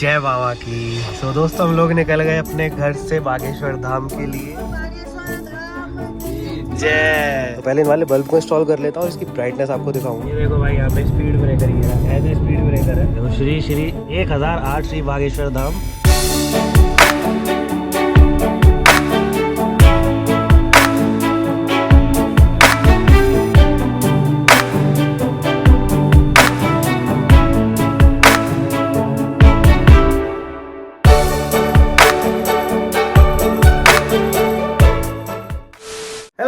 जय बाबा की। तो दोस्तों हम लोग निकल गए अपने घर से बागेश्वर धाम के लिए। जय। तो पहले इन वाले बल्ब को इंस्टॉल कर लेता हूँ, इसकी ब्राइटनेस आपको दिखाऊंगा। ये देखो भाई, यहाँ पे स्पीड ब्रेकर ही है, ऐसे स्पीड ब्रेकर है। तो श्री श्री 1008 श्री बागेश्वर धाम।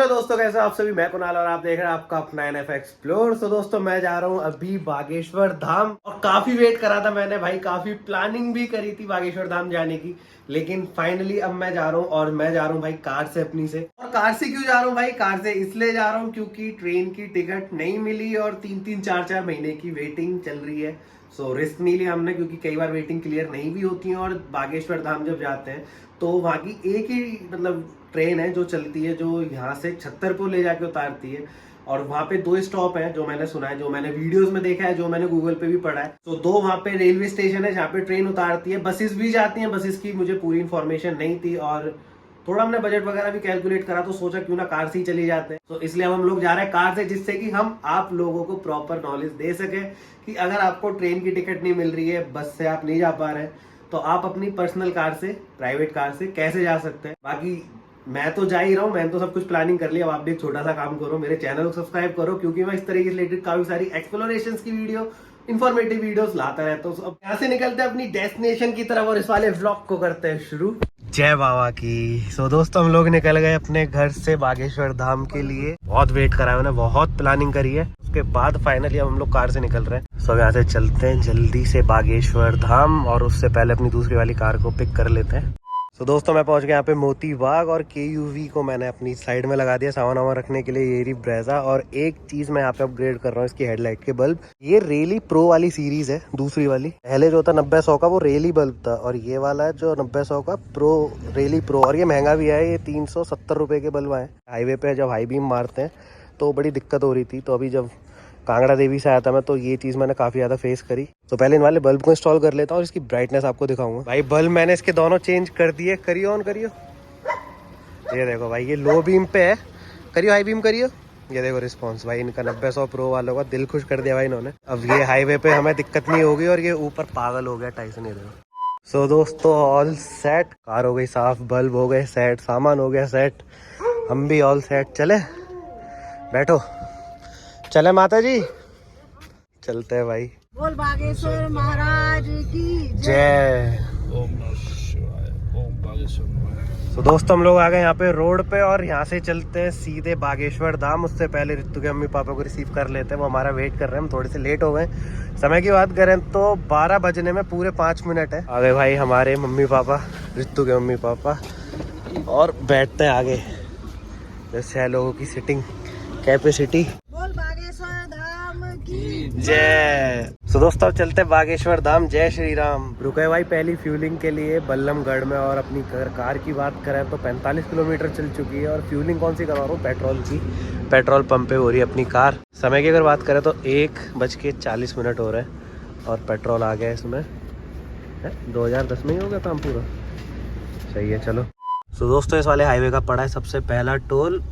दोस्तों कैसे आप सभी, मैं कुणाल और आप देख रहे हैं आपका अपना NF एक्सप्लोर। तो दोस्तों मैं जा रहा हूँ अभी बागेश्वर धाम और काफी वेट करा था मैंने भाई, काफी प्लानिंग भी करी थी बागेश्वर धाम जाने की, लेकिन फाइनली अब मैं जा रहा हूँ। और मैं जा रहा हूँ भाई कार से अपनी से। और कार से क्यों जा रहा हूँ भाई? कार से इसलिए जा रहा हूँ क्योंकि ट्रेन की टिकट नहीं मिली और 3-4 महीने की वेटिंग चल रही है। सो रिस्क नहीं लिया हमने, क्योंकि कई बार वेटिंग क्लियर नहीं भी होती है। और बागेश्वर धाम जब जाते हैं तो वहाँ की एक ही मतलब ट्रेन है जो चलती है, जो यहाँ से छतरपुर ले जाके उतारती है। और वहाँ पे 2 स्टॉप हैं जो मैंने सुना है, जो मैंने वीडियोस में देखा है, जो मैंने गूगल पे भी पढ़ा है। तो 2 वहाँ पे रेलवे स्टेशन है जहाँ पे ट्रेन उतारती है। बसेस भी जाती हैं, बसेस की मुझे पूरी इन्फॉर्मेशन नहीं थी। और थोड़ा हमने बजट वगैरह भी कैलकुलेट करा तो सोचा क्यों ना कार से ही चले जाते हैं। तो इसलिए हम लोग जा रहे हैं कार से, जिससे कि हम आप लोगों को प्रॉपर नॉलेज दे सके कि अगर आपको ट्रेन की टिकट नहीं मिल रही है, बस से आप नहीं जा पा रहे हैं, तो आप अपनी पर्सनल कार से, प्राइवेट कार से कैसे जा सकते हैं। बाकी मैं तो जा ही रहा हूँ, मैंने तो सब कुछ प्लानिंग कर लिया। अब आप भी एक छोटा सा काम करो, मेरे चैनल को सब्सक्राइब करो, क्योंकि मैं इस तरीके से रिलेटेड काफी सारी एक्सप्लोरेशन की वीडियो, इन्फॉर्मेटिव वीडियोस लाता रहता हूँ। अब यहाँ से निकलते हैं अपनी डेस्टिनेशन की तरफ और इस वाले व्लॉग को करते हैं शुरू। जय बाबा की। सो दोस्तों हम लोग निकल गए अपने घर से बागेश्वर धाम के लिए। बहुत वेट करा है मैंने, बहुत प्लानिंग करी है, उसके बाद फाइनली अब हम लोग कार से निकल रहे हैं। सो यहाँ से चलते हैं जल्दी से बागेश्वर धाम, और उससे पहले अपनी दूसरी वाली कार को पिक कर लेते हैं। तो दोस्तों मैं पहुंच गया यहाँ पे मोती बाग, और KUV को मैंने अपनी साइड में लगा दिया सामान वामान रखने के लिए, ये रही ब्रेजा। और एक चीज मैं यहाँ पे अपग्रेड कर रहा हूँ, इसकी हेडलाइट के बल्ब। ये रेली प्रो वाली सीरीज है, दूसरी वाली। पहले जो था 90-100 का वो रेली बल्ब था, और ये वाला है जो 90-100 का प्रो, रेली प्रो। और ये महंगा भी है, ये 370 रुपए के बल्ब आए। हाईवे पे जब हाई बीम मारते हैं तो बड़ी दिक्कत हो रही थी, तो अभी जब कांगड़ा देवी से आया था मैं, तो ये चीज़ मैंने काफ़ी ज़्यादा फेस करी। तो पहले इन वाले बल्ब को इंस्टॉल कर लेता हूँ और इसकी ब्राइटनेस आपको दिखाऊंगा। भाई बल्ब मैंने इसके दोनों चेंज कर दिए। करियो ऑन करियो, ये देखो भाई, ये लो बीम पे है। करियो हाई बीम करियो, ये देखो रिस्पॉन्स भाई इनका 90-100 प्रो वालों का दिल खुश कर दिया भाई इन्होंने। अब ये हाईवे पे हमें दिक्कत नहीं होगी। और ये ऊपर पागल हो गया टाइसन, ये देखो। सो दोस्तों ऑल सेट, कार हो गई साफ, बल्ब हो गए सेट, सामान हो गया सेट, हम भी ऑल सेट। चले बैठो, चले माता जी, चलते हैं भाई। बोल बागेश्वर महाराज की जय। तो दोस्तों हम लोग आ गए यहाँ पे रोड पे, और यहाँ से चलते हैं सीधे बागेश्वर धाम। उससे पहले रितु के मम्मी पापा को रिसीव कर लेते हैं, वो हमारा वेट कर रहे हैं। हम थोड़े से लेट हो गए। समय की बात करें तो 12 बजने में पूरे 5 मिनट है। आ गए भाई हमारे मम्मी पापा, रितु के मम्मी पापा, और बैठते हैं आगे। 6 लोगों की सिटिंग कैपेसिटी। जय। तो दोस्तों अब चलते बागेश्वर धाम। जय श्री राम। रुके भाई पहली फ्यूलिंग के लिए बल्लमगढ़ में, और अपनी कार की बात करें तो 45 किलोमीटर चल चुकी है। और फ्यूलिंग कौन सी करवा रहा हूँ? पेट्रोल की। पेट्रोल पंप पे हो रही है अपनी कार। समय की अगर बात करें तो 1:40 हो रहे हैं, और पेट्रोल आ गया इसमें 2010 में ही हो गया काम पूरा। सही है, चलो। तो दोस्तों इस वाले हाईवे का पड़ा है सबसे पहला टोल,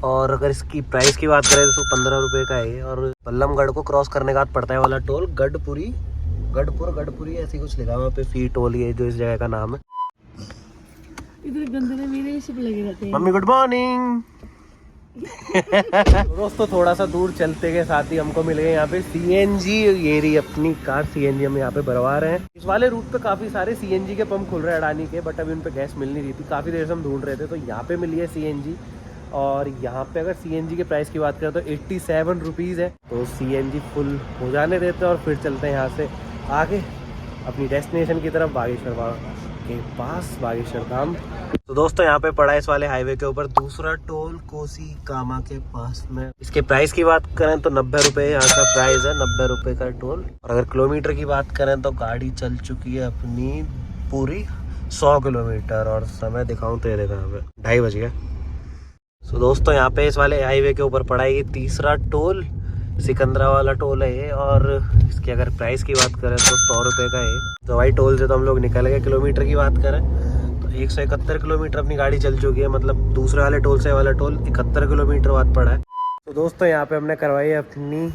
और अगर इसकी प्राइस की बात करें तो 15 रुपये का है। और बल्लमगढ़ को क्रॉस करने के बाद पड़ता है वाला टोल गढ़पुरी ऐसी कुछ लिखा हुआ पे, फी टोल, ये जो इस जगह का नाम है। इधर गंदे मेरे सब लगे रहते हैं। Mummy good morning. दोस्तों थोड़ा सा दूर चलते के साथ ही हमको मिल गए यहाँ पे CNG। ये रही अपनी कार CNG हम यहाँ पे भरवा रहे हैं। इस वाले रूट पे काफी सारे CNG के पंप खुल रहे हैं अडानी के, बट अभी उन पे गैस मिल नहीं रही थी। काफी देर से हम ढूंढ रहे थे, तो यहाँ पे मिली है CNG। और यहाँ पे अगर CNG के प्राइस की बात करें तो 87 रुपीज़ है। तो CNG फुल हो जाने देते हैं और फिर चलते हैं यहाँ से आगे अपनी डेस्टिनेशन की तरफ, बागेश्वर के पास, बागेश्वर धाम। तो दोस्तों यहाँ पे पड़ा है इस वाले हाईवे के ऊपर दूसरा टोल, कोसी कामा के पास में। इसके प्राइस की बात करें तो 90 रुपये यहाँ का प्राइस है, 90 रुपये का टोल। और अगर किलोमीटर की बात करें तो गाड़ी चल चुकी है अपनी पूरी 100 किलोमीटर। और समय दिखाऊं तो ये देखा यहाँ पे 2:30 बज गया। तो दोस्तों यहाँ पे इस वाले हाईवे के ऊपर पड़ा है ये तीसरा टोल, सिकंदरा वाला टोल है ये। और इसकी अगर प्राइस की बात करें तो 100 रुपये का है। तो भाई टोल से तो हम लोग निकल गए। किलोमीटर की बात करें तो 171 किलोमीटर अपनी गाड़ी चल चुकी है। मतलब दूसरे वाले टोल से वाला टोल 71 किलोमीटर बाद पड़ा है। तो दोस्तों यहाँ पे हमने करवाई है अपनी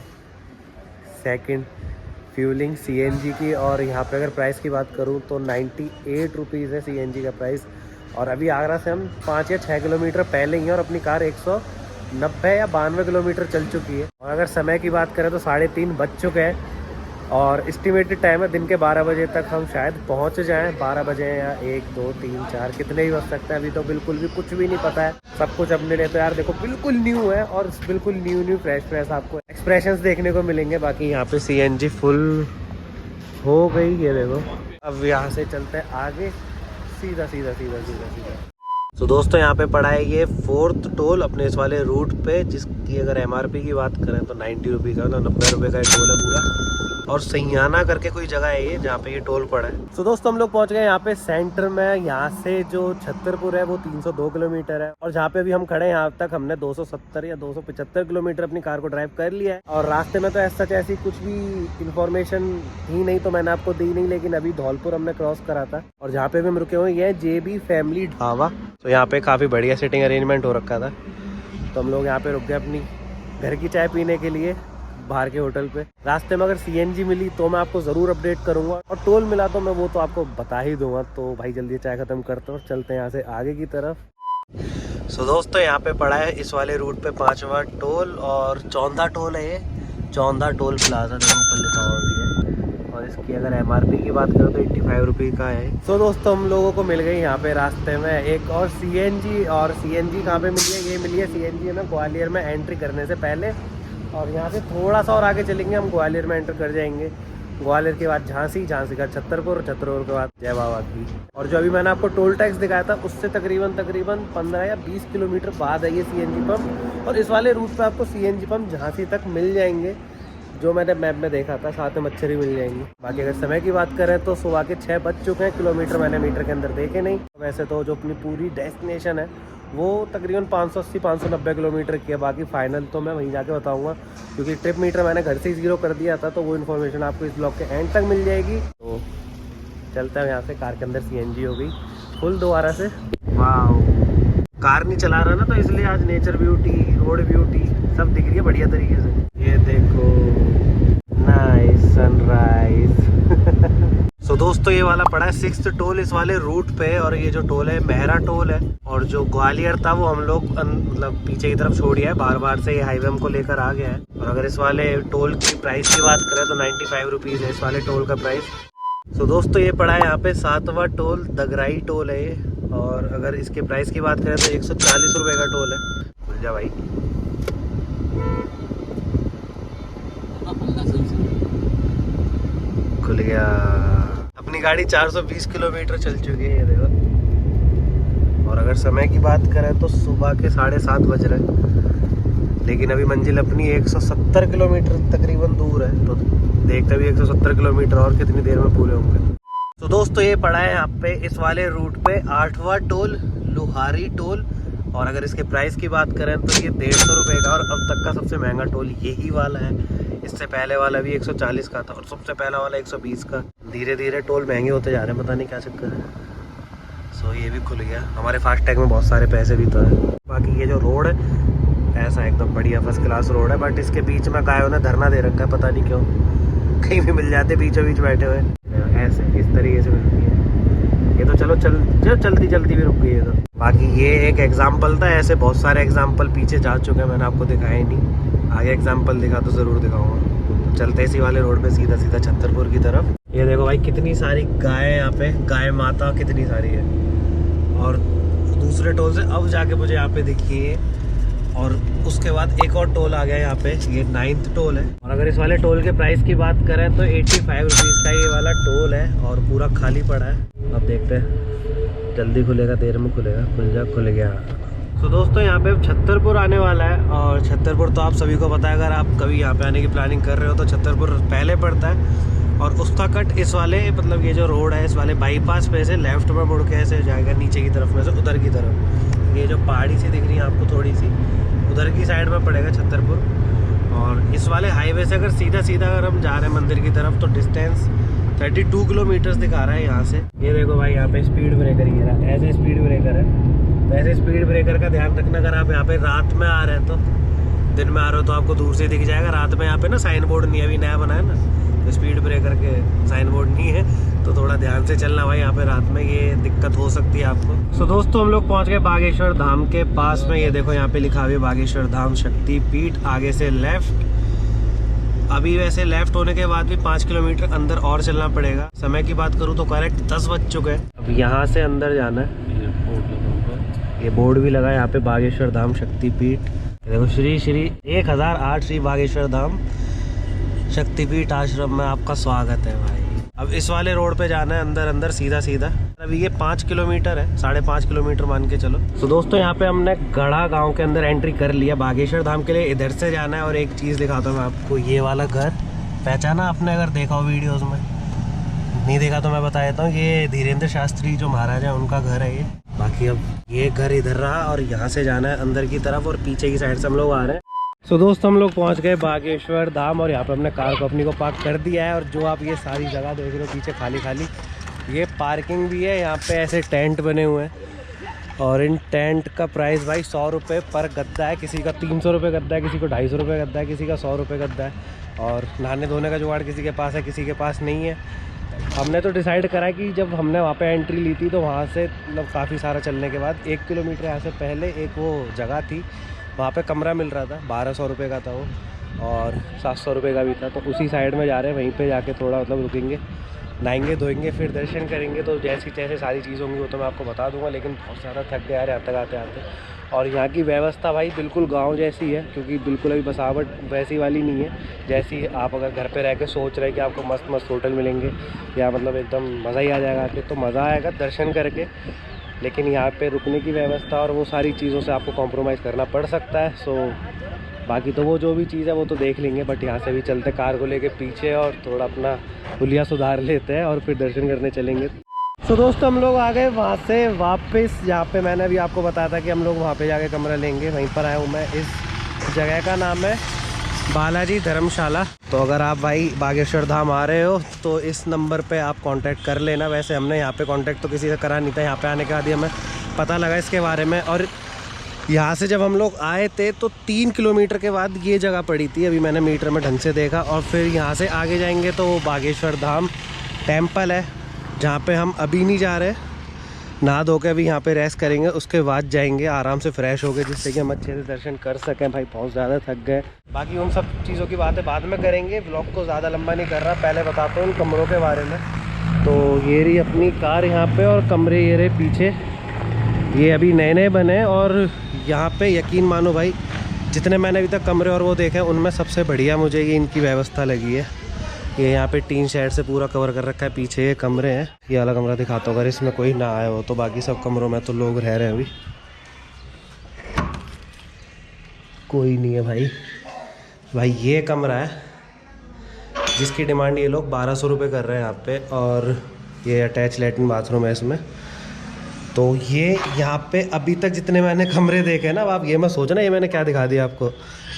सेकंड फ्यूलिंग CNG की। और यहाँ पे अगर प्राइस की बात करूँ तो 98 रुपीज़ है CNG का प्राइस। और अभी आगरा से हम 5 या 6 किलोमीटर पहले ही हैं और अपनी कार 190 या 92 किलोमीटर चल चुकी है। और अगर समय की बात करें तो 3:30 बज चुके हैं। और एस्टिमेटेड टाइम है दिन के 12 बजे तक हम शायद पहुंच जाएं। 12 बजे या 1, 2, 3, 4 कितने भी बज सकते हैं। अभी तो बिल्कुल भी कुछ भी नहीं पता है। सब कुछ अपने लिए तो यार देखो बिल्कुल न्यू है। और बिल्कुल न्यू फ्रेश आपको एक्सप्रेशंस देखने को मिलेंगे। बाकी यहाँ पे CNG फुल हो गई है देखो। अब यहाँ से चलते हैं आगे सीधा। तो दोस्तों यहाँ पे पड़ा है ये 4th टोल अपने इस वाले रूट पे, जिसकी अगर MRP की बात करें तो 90 रुपये का, मतलब 90 रुपये का टोल है पूरा। और सैयाना करके कोई जगह है ये जहाँ पे ये टोल पड़ा है। तो दोस्तों हम लोग पहुँच गए यहाँ पे सेंटर में। यहाँ से जो छतरपुर है वो 302 किलोमीटर है। और जहाँ पे अभी हम खड़े हैं यहाँ तक हमने 270 या 275 किलोमीटर अपनी कार को ड्राइव कर लिया है। और रास्ते में तो ऐसी कुछ भी इंफॉर्मेशन ही नहीं तो मैंने आपको दी नहीं। लेकिन अभी धौलपुर हमने क्रॉस करा था और जहाँ पे भी हम रुके हुए ये JB फैमिली ढाबा। तो यहाँ पे काफ़ी बढ़िया सिटिंग अरेंजमेंट हो रखा था। तो हम लोग यहाँ पे रुक गए अपनी घर की चाय पीने के लिए बाहर के होटल पे। रास्ते में अगर CNG मिली तो मैं आपको ज़रूर अपडेट करूँगा। और टोल मिला तो मैं वो तो आपको बता ही दूंगा। तो भाई जल्दी चाय ख़त्म करते हैं और चलते हैं यहाँ से आगे की तरफ। सो दोस्तों यहाँ पे पड़ा है इस वाले रूट पे 5वां टोल और 14 टोल है ये। 14 टोल प्लाजा देखो ऊपर लिखा हुआ भी है। और इसकी अगर MRP की बात करें तो 85 रुपये का है। तो दोस्तों हम लोगों को मिल गई यहाँ पे रास्ते में एक और CNG। और CNG कहाँ पे मिली है? ये मिली है CNG ना ग्वालियर में एंट्री करने से पहले। और यहाँ से थोड़ा सा और आगे चलेंगे हम ग्वालियर में एंटर कर जाएंगे। ग्वालियर के बाद झांसी का छतरपुर के बाद जय बाबा की। और जो अभी मैंने आपको टोल टैक्स दिखाया था उससे तकरीबन 15 या 20 किलोमीटर बाद है ये CNG पंप। और इस वाले रूट पे आपको CNG पंप झांसी तक मिल जाएंगे जो मैंने मैप में देखा था। साथ में मच्छर ही मिल जाएंगी। बाकी अगर समय की बात करें तो सुबह के 6 बज चुके हैं। किलोमीटर मैंने मीटर के अंदर देखे नहीं। वैसे तो जो अपनी पूरी डेस्टिनेशन है वो तकरीबन 580-590 किलोमीटर की है। बाकी फाइनल तो मैं वहीं जाके बताऊंगा क्योंकि ट्रिप मीटर मैंने घर से ही 0 कर दिया था। तो वो इन्फॉर्मेशन आपको इस ब्लॉग के एंड तक मिल जाएगी। तो चलते हैं यहाँ से। कार के अंदर CNG हो गई फुल दोबारा से। वाह कार नहीं चला रहा ना तो इसलिए आज नेचर ब्यूटी रोड ब्यूटी सब दिख रही है बढ़िया तरीके से। ये देखो नाइस सनराइज। तो दोस्तों ये वाला पड़ा है 6th टोल इस वाले रूट पे। और ये जो टोल है मेहरा टोल है। और जो ग्वालियर था वो हम लोग मतलब पीछे की तरफ छोड़ दिया है। बार से ये हाईवे हमको लेकर आ गया है। और अगर इस वाले टोल की प्राइस की बात करें तो 95 रुपीज़ है इस वाले टोल का प्राइस। तो दोस्तों ये पड़ा है यहाँ पे 7वां टोल दगराई टोल है ये। और अगर इसके प्राइस की बात करें तो 140 रुपये का टोल है। खुल जा भाई। खुल गया। अपनी गाड़ी 420 किलोमीटर चल चुकी है ये देखो। और अगर समय की बात करें तो सुबह के 7:30 बज रहे हैं। लेकिन अभी मंजिल अपनी 170 किलोमीटर तकरीबन दूर है। तो देखते भी 170 किलोमीटर और कितनी देर में पूरे होंगे। तो दोस्तों ये पड़ा है यहाँ पे इस वाले रूट पे 8वां टोल लुहारी टोल। और अगर इसके प्राइस की बात करें तो ये 150 रुपये का। और अब तक का सबसे महंगा टोल यही वाला है। इससे पहले वाला भी 140 का था और सबसे पहला वाला 120 का। धीरे धीरे टोल महंगे होते जा रहे हैं, पता नहीं क्या चक्कर है। सो ये भी खुल गया। हमारे फास्टैग में बहुत सारे पैसे भी तो है। बाकी ये जो रोड है ऐसा एकदम बढ़िया फर्स्ट क्लास रोड है। बट इसके बीच में गायों ने धरना दे रखा है, पता नहीं क्यों। कहीं भी मिल जाते बीचों बीच बैठे हुए ऐसे इस तरीके से मिलती है। ये तो चलो चलती भी रुक गई है। तो बाकी ये एक एग्जाम्पल था। ऐसे बहुत सारे एग्जाम्पल पीछे जा चुके हैं, मैंने आपको दिखाया नहीं। आगे एग्जाम्पल दिखा तो ज़रूर दिखाऊंगा। तो चलते इसी वाले रोड पे सीधा छतरपुर की तरफ। ये देखो भाई कितनी सारी गाय यहाँ पे, गाय माता कितनी सारी है। और दूसरे टोल से अब जाके मुझे यहाँ पे दिखी है। और उसके बाद एक और टोल आ गया यहाँ पे, ये 9th टोल है। और अगर इस वाले टोल के प्राइस की बात करें तो 85 रुपीज़ का ये वाला टोल है। और पूरा खाली पड़ा है। अब देखते हैं जल्दी खुलेगा देर में खुलेगा। खुल गया। तो दोस्तों यहाँ पे छतरपुर आने वाला है। और छतरपुर तो आप सभी को पता है, अगर आप कभी यहाँ पे आने की प्लानिंग कर रहे हो तो छतरपुर पहले पड़ता है। और उसका कट इस वाले मतलब ये जो रोड है इस वाले बाईपास पे से लेफ्ट में मुड़ के ऐसे जाएगा नीचे की तरफ में से उधर की तरफ। ये जो पहाड़ी सी दिख रही है आपको थोड़ी सी, उधर की साइड में पड़ेगा छतरपुर। और इस वाले हाईवे से अगर सीधा सीधा अगर हम जा रहे हैं मंदिर की तरफ तो डिस्टेंस 32 किलोमीटर्स दिखा रहा है यहाँ से। ये देखो भाई यहाँ पे स्पीड ब्रेकर ही है, ऐसे स्पीड ब्रेकर है। तो ऐसे स्पीड ब्रेकर का ध्यान रखना, अगर आप यहाँ पे रात में आ रहे हैं तो, दिन में आ रहे हो तो आपको दूर से दिख जाएगा। रात में यहाँ पे ना साइन बोर्ड नहीं है, अभी नया बना है ना, तो स्पीड ब्रेकर के साइन बोर्ड नहीं है, तो थोड़ा ध्यान से चलना भाई। यहाँ पे रात में ये दिक्कत हो सकती है आपको। सो दोस्तों हम लोग पहुँच गए बागेश्वर धाम के पास में। ये देखो यहाँ पे लिखा हुआ है बागेश्वर धाम शक्तिपीठ, आगे से लेफ्ट। अभी वैसे लेफ्ट होने के बाद भी 5 किलोमीटर अंदर और चलना पड़ेगा। समय की बात करूँ तो करेक्ट 10 बज चुके हैं। अब यहाँ से अंदर जाना है। ये बोर्ड भी लगा है यहाँ पे बागेश्वर धाम शक्तिपीठ। देखो श्री श्री 1008 श्री बागेश्वर धाम शक्तिपीठ आश्रम में आपका स्वागत है भाई। अब इस वाले रोड पे जाना है अंदर अंदर सीधा सीधा। अभी ये 5 किलोमीटर है, 5.5 किलोमीटर मान के चलो। तो दोस्तों यहाँ पे हमने गढ़ा गांव के अंदर एंट्री कर लिया। बागेश्वर धाम के लिए इधर से जाना है। और एक चीज़ दिखाता हूँ मैं आपको, ये वाला घर पहचाना आपने अगर देखा हो वीडियोज़ में, नहीं देखा तो मैं बता देता हूँ। ये धीरेन्द्र शास्त्री जो महाराज है उनका घर है ये। बाकी अब ये घर इधर रहा और यहाँ से जाना है अंदर की तरफ और पीछे की साइड से हम लोग आ रहे हैं। सो दोस्तों हम लोग पहुँच गए बागेश्वर धाम और यहाँ पे हमने कार को अपनी को पार्क कर दिया है। और जो आप ये सारी जगह देख रहे हो पीछे खाली खाली, ये पार्किंग भी है। यहाँ पे ऐसे टेंट बने हुए हैं और इन टेंट का प्राइस भाई 100 रुपये पर गद्दा है। किसी का 300 रुपये गद्दा है, किसी को 250 रुपये गद्दा है, किसी का 100 रुपये गद्दा है। और नहाने धोने का जुगाड़ किसी के पास है, किसी के पास नहीं है। हमने तो डिसाइड करा कि जब हमने वहाँ पे एंट्री ली थी तो वहाँ से मतलब काफ़ी सारा चलने के बाद 1 किलोमीटर यहाँ से पहले एक वो जगह थी, वहाँ पे कमरा मिल रहा था। 1200 रुपये का था वो और 700 रुपये का भी था। तो उसी साइड में जा रहे हैं, वहीं पे जाके थोड़ा मतलब रुकेंगे, नहाएंगे धोएंगे, फिर दर्शन करेंगे। तो जैसी जैसे सारी चीज़ होंगी वो तो मैं आपको बता दूंगा। लेकिन बहुत ज़्यादा थक गया यार यहाँ तक आते आते। और यहाँ की व्यवस्था भाई बिल्कुल गांव जैसी है, क्योंकि बिल्कुल अभी बसावट वैसी वाली नहीं है जैसी आप अगर घर पे रह के सोच रहे हैं कि आपको मस्त मस्त होटल मिलेंगे या मतलब एकदम मज़ा ही आ जाएगा आके। तो मज़ा आएगा दर्शन करके, लेकिन यहाँ पे रुकने की व्यवस्था और वो सारी चीज़ों से आपको कॉम्प्रोमाइज़ करना पड़ सकता है। सो बाकी तो वो जो भी चीज़ है वो तो देख लेंगे। बट यहाँ से भी चलते कार को लेके पीछे और थोड़ा अपना हुलिया सुधार लेते हैं और फिर दर्शन करने चलेंगे। तो दोस्तों हम लोग आ गए वहाँ से वापस, जहाँ पे मैंने अभी आपको बताया था कि हम लोग वहाँ पे जाके कमरा लेंगे। वहीं पर आया हूँ मैं। इस जगह का नाम है बालाजी धर्मशाला। तो अगर आप भाई बागेश्वर धाम आ रहे हो तो इस नंबर पे आप कांटेक्ट कर लेना। वैसे हमने यहाँ पे कांटेक्ट तो किसी से करा नहीं था, यहाँ पे आने के बाद ही हमें पता लगा इसके बारे में। और यहाँ से जब हम लोग आए थे तो 3 किलोमीटर के बाद ये जगह पड़ी थी। अभी मैंने मीटर में ढंग से देखा। और फिर यहाँ से आगे जाएंगे तो वो बागेश्वर धाम टेम्पल है, जहाँ पे हम अभी नहीं जा रहे। नहा धो के अभी यहाँ पे रेस्ट करेंगे, उसके बाद जाएंगे आराम से फ्रेश हो गए, जिससे कि हम अच्छे से दर्शन कर सकें। भाई बहुत ज़्यादा थक गए। बाकी उन सब चीज़ों की बातें बाद में करेंगे। ब्लॉग को ज़्यादा लंबा नहीं कर रहा, पहले बताता हूँ उन कमरों के बारे में। तो ये रही अपनी कार यहाँ पे और कमरे ये रहे पीछे। ये अभी नए नए बने और यहाँ पे यकीन मानो भाई जितने मैंने अभी तक कमरे और वो देखे उनमें सबसे बढ़िया मुझे ये इनकी व्यवस्था लगी है। ये यहाँ पे टीन शेड से पूरा कवर कर रखा है। पीछे ये कमरे हैं, ये वाला कमरा दिखाता हूँ अगर इसमें कोई ना आया हो तो। बाकी सब कमरों में तो लोग रह रहे हैं, अभी कोई नहीं है भाई ये कमरा है जिसकी डिमांड ये लोग 1200 रुपये कर रहे हैं यहाँ पे। और ये अटैच लैट्रिन बाथरूम है इसमें। तो ये यहाँ पे अभी तक जितने मैंने कमरे देखे ना, अब आप ये मत सोचना ये मैंने क्या दिखा दिया आपको।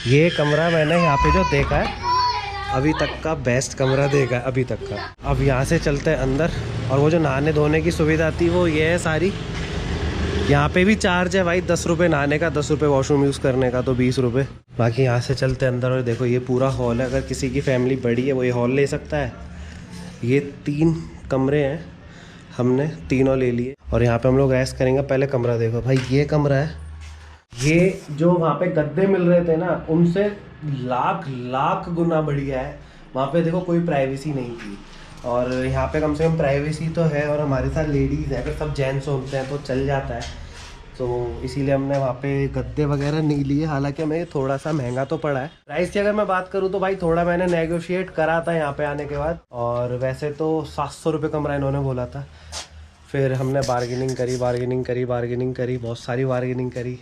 ये कमरा मैंने यहाँ पे जो देखा है अभी तक का बेस्ट कमरा देखा है अभी तक का। अब यहाँ से चलते हैं अंदर। और वो जो नहाने धोने की सुविधा थी वो ये है सारी। यहाँ पे भी चार्ज है भाई 10 रुपये नहाने का, 10 रुपये वॉशरूम यूज़ करने का, तो 20 रुपये। बाकी यहाँ से चलते हैं अंदर और देखो ये पूरा हॉल है। अगर किसी की फैमिली बड़ी है वो ये हॉल ले सकता है। ये 3 कमरे हैं, हमने तीनों ले लिए और यहाँ पे हम लोग रेस्ट करेंगे। पहले कमरा देखो भाई, ये कमरा है। ये जो वहाँ पे गद्दे मिल रहे थे ना उनसे लाख गुना बढ़िया है। वहाँ पे देखो कोई प्राइवेसी नहीं थी और यहाँ पे कम से कम प्राइवेसी तो है। और हमारे साथ लेडीज़ है, अगर सब जेंट्स होते हैं तो चल जाता है। तो इसीलिए हमने वहाँ पे गद्दे वगैरह नहीं लिए। हालांकि हमें थोड़ा सा महंगा तो पड़ा है। प्राइस की अगर मैं बात करूँ तो भाई थोड़ा मैंने नेगोशिएट करा था यहाँ पे आने के बाद। और वैसे तो 700 रुपये कमरा इन्होंने बोला था। फिर हमने बार्गेनिंग करी, बहुत सारी बार्गेनिंग करी।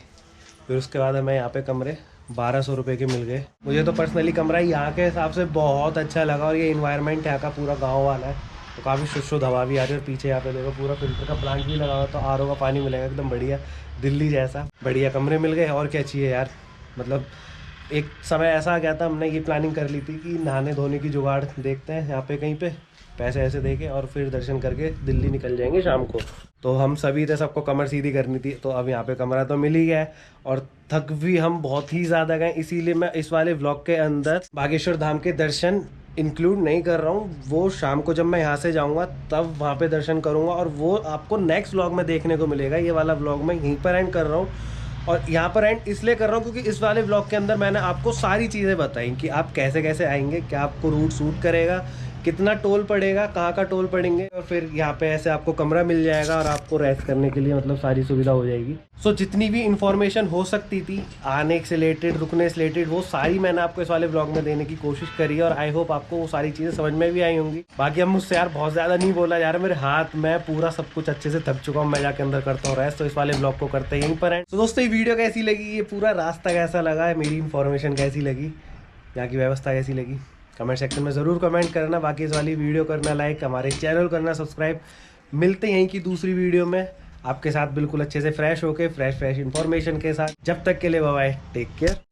फिर उसके बाद हमें यहाँ पे कमरे 1200 रुपये के मिल गए। मुझे तो पर्सनली कमरा यहाँ के हिसाब से बहुत अच्छा लगा। और ये इन्वायरमेंट यहाँ का पूरा गाँव वाला है तो काफ़ी शुद्ध हवा भी आ रही है। और पीछे यहाँ पे देखो पूरा फिल्टर का प्लांट भी लगा हुआ, तो आरओ का पानी मिलेगा एकदम बढ़िया, दिल्ली जैसा। बढ़िया कमरे मिल गए और क्या चाहिए यार। मतलब एक समय ऐसा आ गया था, हमने ये प्लानिंग कर ली थी कि नहाने धोने की जुगाड़ देखते हैं यहाँ पे कहीं पे, पैसे ऐसे दे के और फिर दर्शन करके दिल्ली निकल जाएंगे शाम को। तो हम सभी थे, सबको कमर सीधी करनी थी, तो अब यहाँ पे कमरा तो मिल ही गया है और थक भी हम बहुत ही ज़्यादा गए, इसीलिए मैं इस वाले व्लॉग के अंदर बागेश्वर धाम के दर्शन इंक्लूड नहीं कर रहा हूँ। वो शाम को जब मैं यहाँ से जाऊँगा तब वहाँ पे दर्शन करूँगा और वो आपको नेक्स्ट व्लॉग में देखने को मिलेगा। ये वाला व्लॉग मैं यहीं पर एंड कर रहा हूँ और यहाँ पर एंड इसलिए कर रहा हूँ क्योंकि इस वाले व्लॉग के अंदर मैंने आपको सारी चीज़ें बताई कि आप कैसे कैसे आएंगे, क्या आपको रूट सूट करेगा, कितना टोल पड़ेगा, कहाँ का टोल पड़ेंगे और फिर यहाँ पे ऐसे आपको कमरा मिल जाएगा और आपको रेस्ट करने के लिए मतलब सारी सुविधा हो जाएगी। सो जितनी भी इन्फॉर्मेशन हो सकती थी आने से रिलेटेड, रुकने से रिलेटेड, वो सारी मैंने आपको इस वाले ब्लॉग में देने की कोशिश करी है और आई होप आपको वो सारी चीज़ें समझ में भी आई होंगी। बाकी अब मुझसे यार बहुत ज़्यादा नहीं बोला जा रहा, मेरे हाथ में पूरा सब कुछ अच्छे से थक चुका हूँ, मैं जाके अंदर करता हूँ रेस्ट। तो इस वाले ब्लॉग को करते हैं यहीं पर एंड। तो दोस्तों ये वीडियो कैसी लगी, ये पूरा रास्ता कैसा लगा, मेरी इन्फॉर्मेशन कैसी लगी, यहाँ की व्यवस्था कैसी लगी, कमेंट सेक्शन में ज़रूर कमेंट करना। बाकी इस वाली वीडियो करना लाइक, हमारे चैनल करना सब्सक्राइब। मिलते हैं यहीं की दूसरी वीडियो में आपके साथ बिल्कुल अच्छे से फ्रेश होके फ्रेश इन्फॉर्मेशन के साथ। जब तक के लिए बाय बाय, टेक केयर।